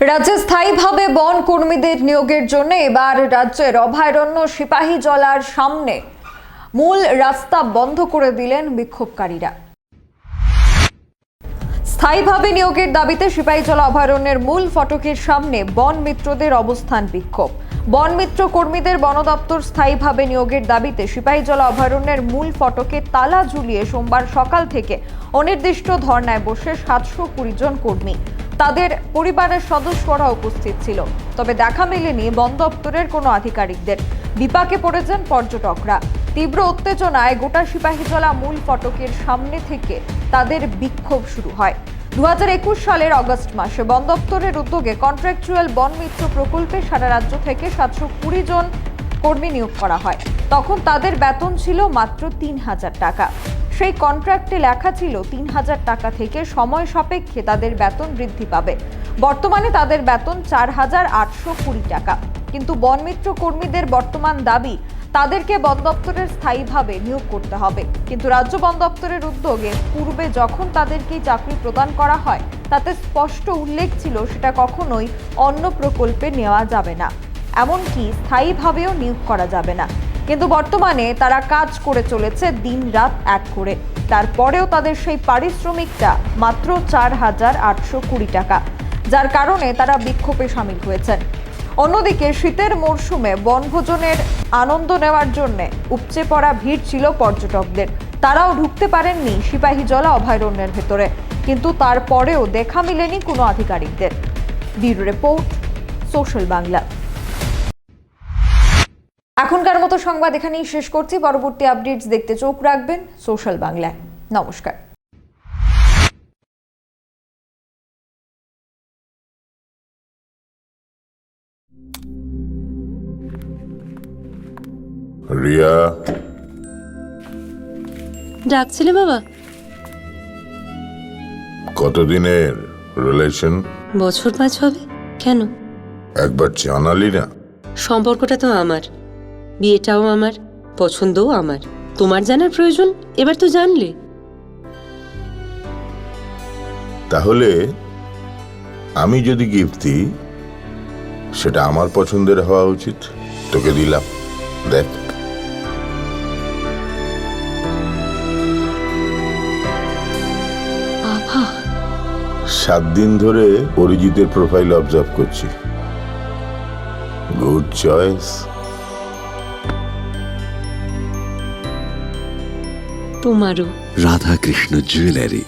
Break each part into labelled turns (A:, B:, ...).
A: রাজ্যে স্থায়ীভাবে বন কর্মীদের নিয়োগের জন্য এবার রাজ্যের অভয়ারণ্য সিপাহীজলার সামনে মূল রাস্তা বন্ধ করে দিলেন বিক্ষোভকারীরা। স্থায়ীভাবে নিয়োগের দাবিতে সিপাহীজলা অভয়ারণ্যের মূল ফটকের সামনে বন মিত্রদের অবস্থান বিক্ষোভ। বন মিত্র কর্মীদের বন দপ্তর স্থায়ীভাবে নিয়োগের দাবিতে সিপাহীজলা অভয়ারণ্যের মূল ফটকে তালা ঝুলিয়ে সোমবার সকাল থেকে অনির্দিষ্ট ধর্নায় বসে 720 জন কর্মী। তাদের পরিবারের সদস্যরা উপস্থিত ছিল, তবে দেখা মেলেনি বন দপ্তরের কোনো আধিকারিকদের। বিপাকে পড়েছেন পর্যটকরা। তীব্র উত্তেজনায় গোটা সিপাহীজলা মূল ফটকের সামনে থেকে তাদের বিক্ষোভ শুরু হয়। 2021 সালের অগস্ট মাসে বন দপ্তরের উদ্যোগে কন্ট্রাকচুয়াল বন মিত্র প্রকল্পে সারা রাজ্য থেকে 720 জন কর্মী নিয়োগ করা হয়। তখন তাদের বেতন ছিল মাত্র 3000 টাকা। সেই কন্ট্রাক্টে লেখা ছিল 3000 টাকা থেকে সময় সাপেক্ষে তাদের বেতন বৃদ্ধি পাবে। বর্তমানে তাদের বেতন 4820 টাকা। কিন্তু বন মিত্র কর্মীদের বর্তমান দাবি তাদেরকে বন দপ্তরের স্থায়ীভাবে নিয়োগ করতে হবে। কিন্তু রাজ্য বন দপ্তরের উদ্যোগে পূর্বে যখন তাদেরকে চাকরি প্রদান করা হয় তাতে স্পষ্ট উল্লেখ ছিল সেটা কখনোই অন্য প্রকল্পে নেওয়া যাবে না, এমনকি স্থায়ীভাবেও নিয়োগ করা যাবে না। কিন্তু বর্তমানে তারা কাজ করে চলেছে দিন রাত এক করে, তারপরেও তাদের সেই পারিশ্রমিকটা মাত্র 4820 টাকা, যার কারণে তারা বিক্ষোভে সামিল হয়েছেন। অন্যদিকে শীতের মরশুমে বনভোজনের আনন্দ নেওয়ার জন্য উপচে পড়া ভিড় ছিল পর্যটকদের। তারাও ঢুকতে পারেননি সিপাহীজলা অভয়ারণ্যের ভেতরে, কিন্তু তারপরেও দেখা মেলেনি কোনো আধিকারিকদের। Bureau report, social Bangla. এখনকার মতো সংবাদ এখানেই শেষ করছি। পরবর্তী আপডেটস দেখতে চোখ রাখবেন সোশ্যাল বাংলায়। নমস্কার।
B: রিয়া,
C: ডাকছিলে বাবা?
B: কতদিনের রিলেশন?
C: বছর 5 হবে। কেন?
B: একবার জানালি না?
C: সম্পর্কটা তো আমার, বিয়েটাও আমার, পছন্দও আমার। তোমার জানার প্রয়োজন এবার তো জানলে।
B: তাহলে আমি যদি গিফট দিই সেটা আমার পছন্দের হওয়া উচিত। তোকে দিলাম, দেখ।
C: বাবা,
B: 7 দিন ধরে অরিজিতের প্রোফাইল অবজার্ভ করছি। Good choice.
C: তোমারও।
D: রাধাকৃষ্ণ জুয়েলারি,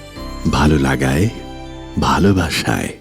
D: ভালো লাগায় ভালোবাসায়।